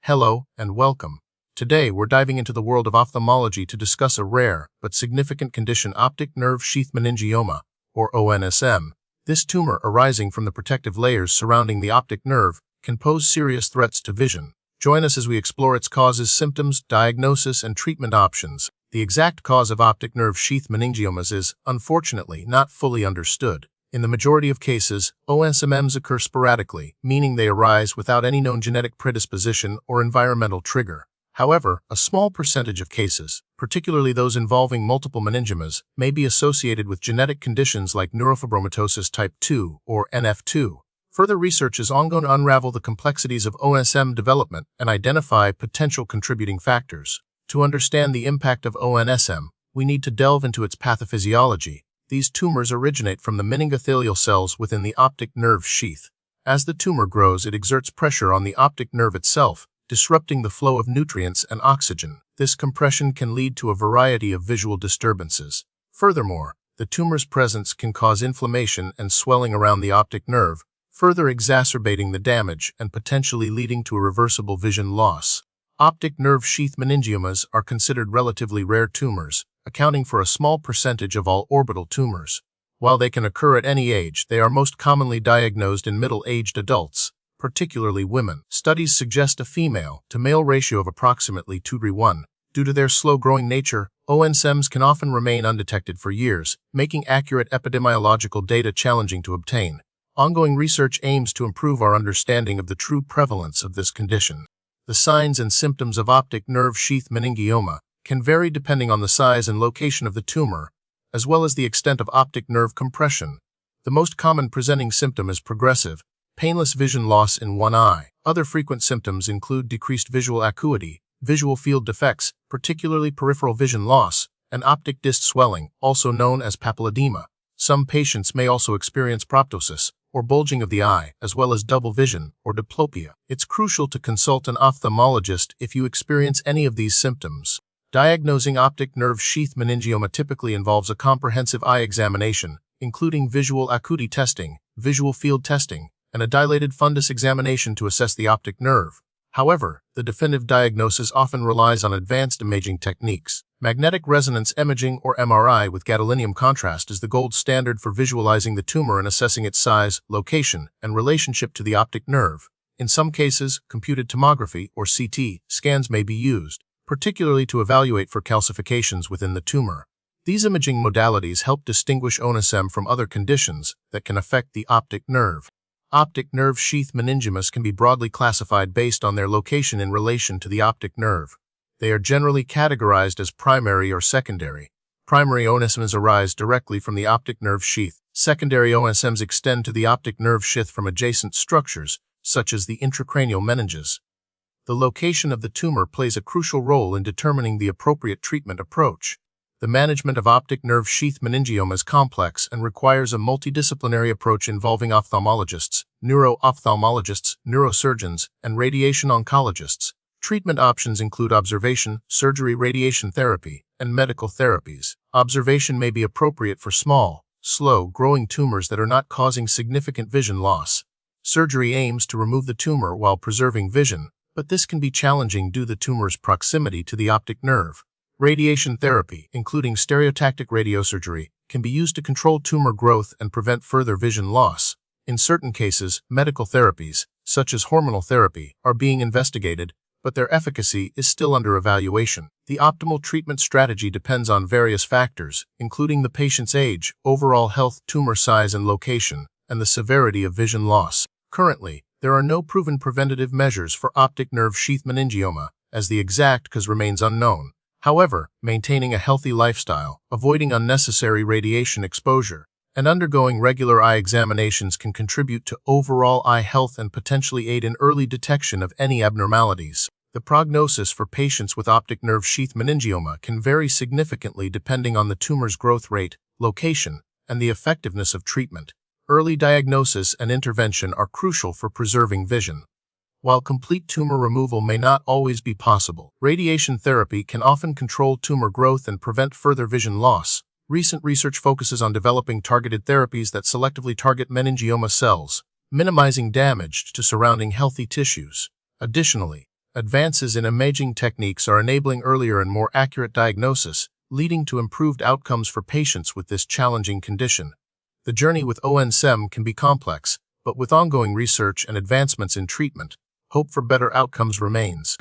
Hello and welcome. Today we're diving into the world of ophthalmology to discuss a rare but significant condition, optic nerve sheath meningioma, or ONSM. This tumor arising from the protective layers surrounding the optic nerve can pose serious threats to vision. Join us as we explore its causes, symptoms, diagnosis, and treatment options. The exact cause of optic nerve sheath meningiomas is, unfortunately, not fully understood. In the majority of cases, ONSMs occur sporadically, meaning they arise without any known genetic predisposition or environmental trigger. However, a small percentage of cases, particularly those involving multiple meningiomas, may be associated with genetic conditions like neurofibromatosis type 2 or NF2. Further research is ongoing to unravel the complexities of ONSM development and identify potential contributing factors. To understand the impact of ONSM, we need to delve into its pathophysiology. These tumors originate from the meningothelial cells within the optic nerve sheath. As the tumor grows, it exerts pressure on the optic nerve itself, disrupting the flow of nutrients and oxygen. This compression can lead to a variety of visual disturbances. Furthermore, the tumor's presence can cause inflammation and swelling around the optic nerve, further exacerbating the damage and potentially leading to irreversible vision loss. Optic nerve sheath meningiomas are considered relatively rare tumors, accounting for a small percentage of all orbital tumors. While they can occur at any age, they are most commonly diagnosed in middle-aged adults, particularly women. Studies suggest a female-to-male ratio of approximately 2:1. Due to their slow-growing nature, ONSMs can often remain undetected for years, making accurate epidemiological data challenging to obtain. Ongoing research aims to improve our understanding of the true prevalence of this condition. The signs and symptoms of optic nerve sheath meningioma can vary depending on the size and location of the tumor, as well as the extent of optic nerve compression. The most common presenting symptom is progressive, painless vision loss in one eye. Other frequent symptoms include decreased visual acuity, visual field defects, particularly peripheral vision loss, and optic disc swelling, also known as papilledema. Some patients may also experience proptosis, or bulging of the eye, as well as double vision, or diplopia. It's crucial to consult an ophthalmologist if you experience any of these symptoms. Diagnosing optic nerve sheath meningioma typically involves a comprehensive eye examination, including visual acuity testing, visual field testing, and a dilated fundus examination to assess the optic nerve. However, the definitive diagnosis often relies on advanced imaging techniques. Magnetic resonance imaging, or MRI, with gadolinium contrast is the gold standard for visualizing the tumor and assessing its size, location, and relationship to the optic nerve. In some cases, computed tomography, or CT, scans may be used, particularly to evaluate for calcifications within the tumor. These imaging modalities help distinguish ONSM from other conditions that can affect the optic nerve. Optic nerve sheath meningiomas can be broadly classified based on their location in relation to the optic nerve. They are generally categorized as primary or secondary. Primary ONSMs arise directly from the optic nerve sheath. Secondary ONSMs extend to the optic nerve sheath from adjacent structures, such as the intracranial meninges. The location of the tumor plays a crucial role in determining the appropriate treatment approach. The management of optic nerve sheath meningioma is complex and requires a multidisciplinary approach involving ophthalmologists, neuro-ophthalmologists, neurosurgeons, and radiation oncologists. Treatment options include observation, surgery, radiation therapy, and medical therapies. Observation may be appropriate for small, slow-growing tumors that are not causing significant vision loss. Surgery aims to remove the tumor while preserving vision, but this can be challenging due to the tumor's proximity to the optic nerve. Radiation therapy, including stereotactic radiosurgery, can be used to control tumor growth and prevent further vision loss. In certain cases, medical therapies, such as hormonal therapy, are being investigated, but their efficacy is still under evaluation. The optimal treatment strategy depends on various factors, including the patient's age, overall health, tumor size and location, and the severity of vision loss. Currently, there are no proven preventative measures for optic nerve sheath meningioma, as the exact cause remains unknown. However, maintaining a healthy lifestyle, avoiding unnecessary radiation exposure, and undergoing regular eye examinations can contribute to overall eye health and potentially aid in early detection of any abnormalities. The prognosis for patients with optic nerve sheath meningioma can vary significantly depending on the tumor's growth rate, location, and the effectiveness of treatment. Early diagnosis and intervention are crucial for preserving vision. While complete tumor removal may not always be possible, radiation therapy can often control tumor growth and prevent further vision loss. Recent research focuses on developing targeted therapies that selectively target meningioma cells, minimizing damage to surrounding healthy tissues. Additionally, Advances in imaging techniques are enabling earlier and more accurate diagnosis, leading to improved outcomes for patients with this challenging condition. The journey with ONSEM can be complex, but with ongoing research and advancements in treatment, hope for better outcomes remains.